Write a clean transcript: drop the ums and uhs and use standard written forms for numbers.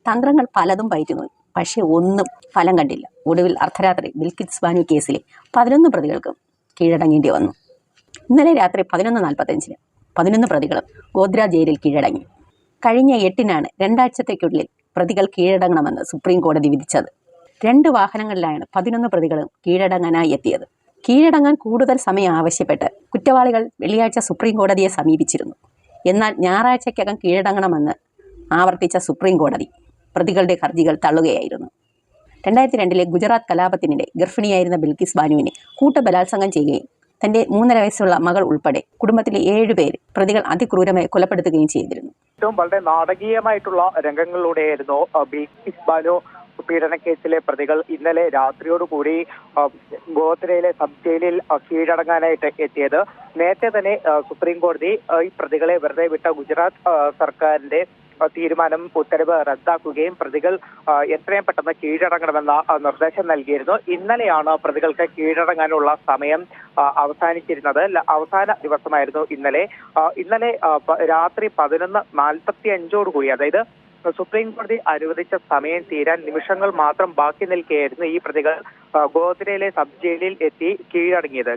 തന്ത്രങ്ങൾ പലതും പയറ്റുന്നു. പക്ഷേ ഒന്നും ഫലം കണ്ടില്ല. ഒടുവിൽ അർദ്ധരാത്രി ബിൽക്കിസ് ബാനു കേസിലെ 11 പ്രതികൾക്കും കീഴടങ്ങേണ്ടി വന്നു. ഇന്നലെ രാത്രി 11:45 11 പ്രതികളും ഗോദ്ര ജയിലിൽ കീഴടങ്ങി. കഴിഞ്ഞ 8-നാണ് 2 ആഴ്ചത്തേക്കുള്ളിൽ പ്രതികൾ കീഴടങ്ങണമെന്ന് സുപ്രീം കോടതി വിധിച്ചത്. 2 വാഹനങ്ങളിലാണ് 11 പ്രതികളും കീഴടങ്ങാനായി എത്തിയത്. കീഴടങ്ങാൻ കൂടുതൽ സമയം ആവശ്യപ്പെട്ട് കുറ്റവാളികൾ വെള്ളിയാഴ്ച സുപ്രീം കോടതിയെ സമീപിച്ചിരുന്നു. എന്നാൽ ഞായറാഴ്ചയ്ക്കകം കീഴടങ്ങണമെന്ന് ആവർത്തിച്ച സുപ്രീം കോടതി പ്രതികളുടെ ഹർജികൾ തള്ളുകയായിരുന്നു. 2002 ഗുജറാത്ത് കലാപത്തിനിടെ ഗർഭിണിയായിരുന്ന ബിൽക്കിസ് ബാനുവിനെ കൂട്ടബലാത്സംഗം ചെയ്യുകയും തന്റെ 3.5 വയസ്സുള്ള മകൾ ഉൾപ്പെടെ കുടുംബത്തിലെ 7 പേര് പ്രതികൾ അതിക്രൂരമായി കൊലപ്പെടുത്തുകയും ചെയ്തിരുന്നു. ഏറ്റവും വളരെ നാടകീയമായിട്ടുള്ള രംഗങ്ങളിലൂടെയായിരുന്നു ബിൽക്കിസ് ബാനു പീഡനക്കേസിലെ പ്രതികൾ ഇന്നലെ രാത്രിയോടുകൂടി ഗോദ്രയിലെ സബ് ജയിലിൽ കീഴടങ്ങാനായിട്ട് എത്തിയത്. നേരത്തെ തന്നെ സുപ്രീം കോടതി ഈ പ്രതികളെ വെറുതെ വിട്ട ഗുജറാത്ത് സർക്കാരിന്റെ തീരുമാനം ഉത്തരവ് റദ്ദാക്കുകയും പ്രതികൾ എത്രയും പെട്ടെന്ന് കീഴടങ്ങണമെന്ന നിർദ്ദേശം നൽകിയിരുന്നു. ഇന്നലെയാണ് പ്രതികൾക്ക് കീഴടങ്ങാനുള്ള സമയം അവസാനിച്ചിരുന്നത്. അവസാന ദിവസമായിരുന്നു ഇന്നലെ. രാത്രി 11:45 അതായത് സുപ്രീം കോടതി അനുവദിച്ച സമയം തീരാൻ നിമിഷങ്ങൾ മാത്രം ബാക്കി നിൽക്കെയായിരുന്നു ഈ പ്രതികൾ ഗോദ്രയിലെ സബ് ജയിലിൽ എത്തി കീഴടങ്ങിയത്.